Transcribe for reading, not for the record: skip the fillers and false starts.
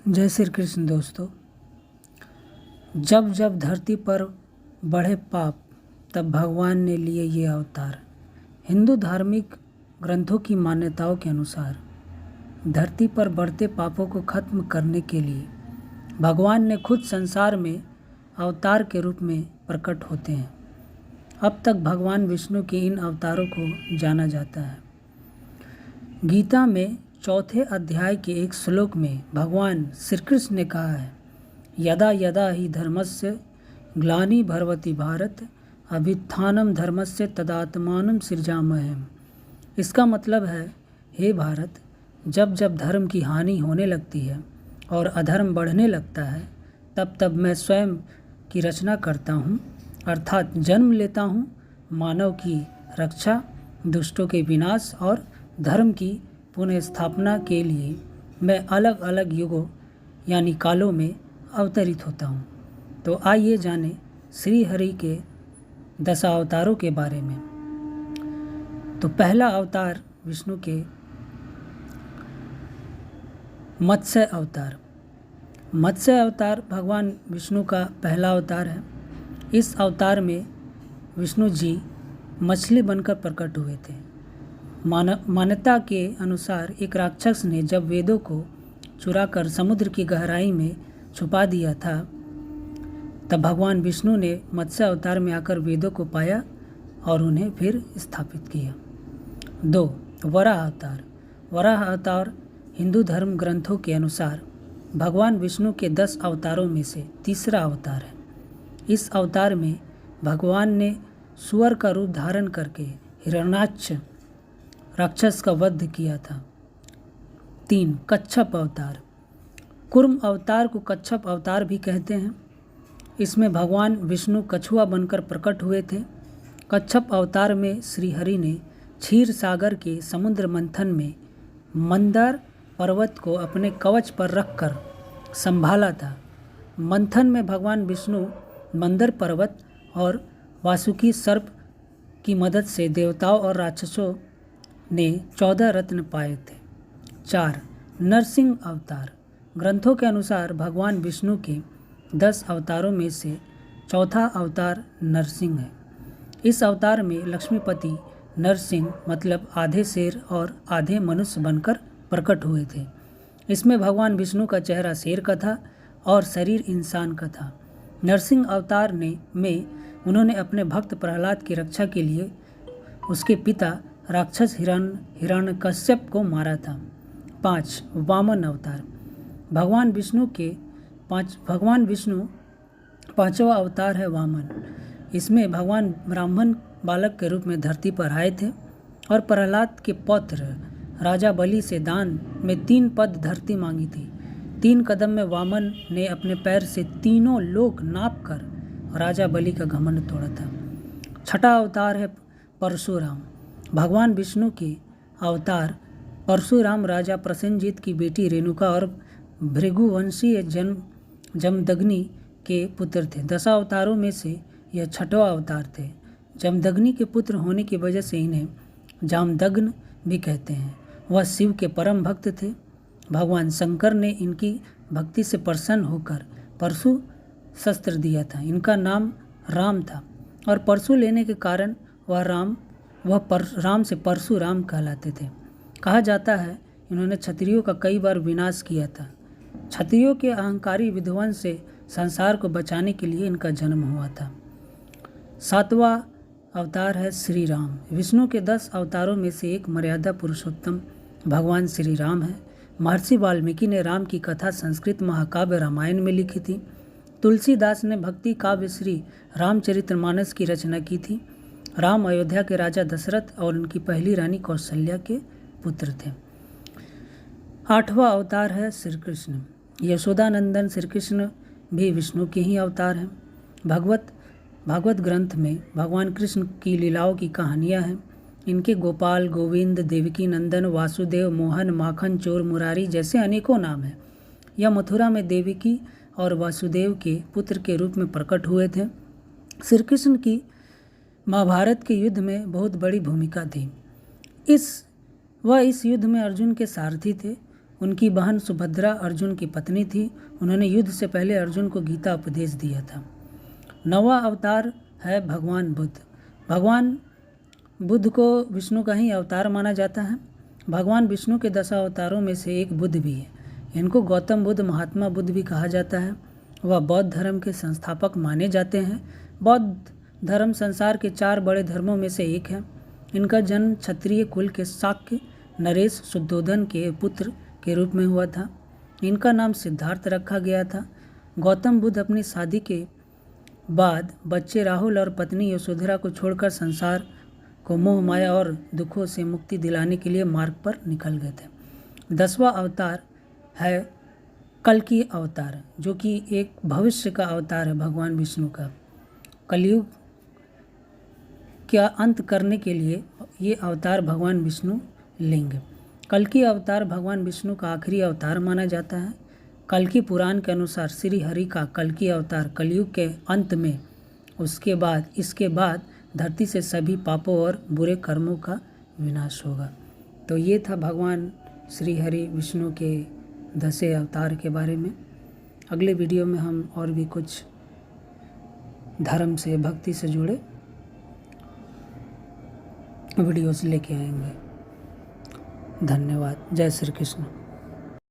जय श्री कृष्ण दोस्तों। जब जब धरती पर बढ़े पाप तब भगवान ने लिए ये अवतार। हिंदू धार्मिक ग्रंथों की मान्यताओं के अनुसार धरती पर बढ़ते पापों को खत्म करने के लिए भगवान ने खुद संसार में अवतार के रूप में प्रकट होते हैं। अब तक भगवान विष्णु के इन अवतारों को जाना जाता है। गीता में चौथे अध्याय के एक श्लोक में भगवान श्री कृष्ण ने कहा है, यदा यदा ही धर्मस्य ग्लानि भर्वति भारत अभ्युत्थानं धर्मस्य तदात्मानं सृजाम्यहम्। इसका मतलब है, हे भारत, जब जब धर्म की हानि होने लगती है और अधर्म बढ़ने लगता है तब तब मैं स्वयं की रचना करता हूँ, अर्थात जन्म लेता हूँ मानव की रक्षा, दुष्टों के विनाश और धर्म की पुनः स्थापना के लिए मैं अलग अलग युगों यानी कालों में अवतरित होता हूँ। तो आइए जानें श्री हरि के 10 अवतारों के बारे में। तो पहला अवतार विष्णु के मत्स्य अवतार। मत्स्य अवतार भगवान विष्णु का पहला अवतार है। इस अवतार में विष्णु जी मछली बनकर प्रकट हुए थे। मान्यता के अनुसार एक राक्षस ने जब वेदों को चुराकर समुद्र की गहराई में छुपा दिया था, तब भगवान विष्णु ने मत्स्य अवतार में आकर वेदों को पाया और उन्हें फिर स्थापित किया। 2. वराह अवतार। वराह अवतार हिंदू धर्म ग्रंथों के अनुसार भगवान विष्णु के 10 अवतारों में से तीसरा अवतार है। इस अवतार में भगवान ने सुअर का रूप धारण करके हिरण्याक्ष राक्षस का वध किया था। 3. कच्छप अवतार। कूर्म अवतार को कच्छप अवतार भी कहते हैं। इसमें भगवान विष्णु कछुआ बनकर प्रकट हुए थे। कच्छप अवतार में श्री हरि ने क्षीर सागर के समुद्र मंथन में मंदार पर्वत को अपने कवच पर रखकर संभाला था। मंथन में भगवान विष्णु मंदर पर्वत और वासुकी सर्प की मदद से देवताओं और राक्षसों ने 14 रत्न पाए थे। 4. नरसिंह अवतार। ग्रंथों के अनुसार भगवान विष्णु के 10 अवतारों में से चौथा अवतार नरसिंह है। इस अवतार में लक्ष्मीपति नरसिंह मतलब आधे शेर और आधे मनुष्य बनकर प्रकट हुए थे। इसमें भगवान विष्णु का चेहरा शेर का था और शरीर इंसान का था। नरसिंह अवतार में उन्होंने अपने भक्त प्रहलाद की रक्षा के लिए उसके पिता राक्षस हिरण्यकश्यप को मारा था। 5. वामन अवतार। भगवान विष्णु पांचवा अवतार है वामन। इसमें भगवान ब्राह्मण बालक के रूप में धरती पर आए थे और प्रहलाद के पौत्र राजा बलि से दान में 3 पद धरती मांगी थी। 3 कदम में वामन ने अपने पैर से तीनों लोक नाप कर राजा बलि का घमंड तोड़ा था। 6ठा अवतार है परशुराम। भगवान विष्णु के अवतार परशुराम राजा प्रसेनजीत की बेटी रेणुका और भृगुवंशीय जमदग्नि के पुत्र थे। 10 अवतारों में से यह 6वां अवतार थे। जमदग्नि के पुत्र होने की वजह से इन्हें जामदग्न भी कहते हैं। वह शिव के परम भक्त थे। भगवान शंकर ने इनकी भक्ति से प्रसन्न होकर परशु शस्त्र दिया था। इनका नाम राम था और परशु लेने के कारण वह राम से परशुराम कहलाते थे। कहा जाता है इन्होंने क्षत्रियों का कई बार विनाश किया था। क्षत्रियों के अहंकारी विध्वंस से संसार को बचाने के लिए इनका जन्म हुआ था। 7वां अवतार है श्री राम। विष्णु के 10 अवतारों में से एक मर्यादा पुरुषोत्तम भगवान श्री राम है। महर्षि वाल्मीकि ने राम की कथा संस्कृत महाकाव्य रामायण में लिखी थी। तुलसीदास ने भक्ति काव्य श्री रामचरितमानस की रचना की थी। राम अयोध्या के राजा दशरथ और उनकी पहली रानी कौशल्या के पुत्र थे। 8वां अवतार है श्री कृष्ण। यशोदानंदन श्री कृष्ण भी विष्णु के ही अवतार हैं। भागवत ग्रंथ में भगवान कृष्ण की लीलाओं की कहानियां हैं। इनके गोपाल, गोविंद, देवकी नंदन, वासुदेव, मोहन, माखन चोर, मुरारी जैसे अनेकों नाम हैं। यह मथुरा में देवकी और वासुदेव के पुत्र के रूप में प्रकट हुए थे। श्री कृष्ण की महाभारत के युद्ध में बहुत बड़ी भूमिका थी। इस युद्ध में अर्जुन के सारथी थे। उनकी बहन सुभद्रा अर्जुन की पत्नी थी। उन्होंने युद्ध से पहले अर्जुन को गीता उपदेश दिया था। 9वां अवतार है भगवान बुद्ध। भगवान बुद्ध को विष्णु का ही अवतार माना जाता है। भगवान विष्णु के 10 अवतारों में से एक बुद्ध भी है। इनको गौतम बुद्ध, महात्मा बुद्ध भी कहा जाता है। वह बौद्ध धर्म के संस्थापक माने जाते हैं। बौद्ध धर्म संसार के 4 बड़े धर्मों में से एक है। इनका जन्म क्षत्रिय कुल के शाक्य नरेश शुद्धोधन के पुत्र के रूप में हुआ था। इनका नाम सिद्धार्थ रखा गया था। गौतम बुद्ध अपनी शादी के बाद बच्चे राहुल और पत्नी यशोधरा को छोड़कर संसार को मोह माया और दुखों से मुक्ति दिलाने के लिए मार्ग पर निकल गए थे। 10वां अवतार है कल्कि अवतार, जो कि एक भविष्य का अवतार है भगवान विष्णु का। कलयुग का अंत करने के लिए ये अवतार भगवान विष्णु लेंगे। कल्कि अवतार भगवान विष्णु का आखिरी अवतार माना जाता है। कल्कि पुराण के अनुसार श्री हरि का कल्कि अवतार कलयुग के अंत में इसके बाद धरती से सभी पापों और बुरे कर्मों का विनाश होगा। तो ये था भगवान श्री हरि विष्णु के 10 अवतार के बारे में। अगले वीडियो में हम और भी कुछ धर्म से, भक्ति से जुड़े वीडियोस लेके आएंगे। धन्यवाद। जय श्री कृष्ण।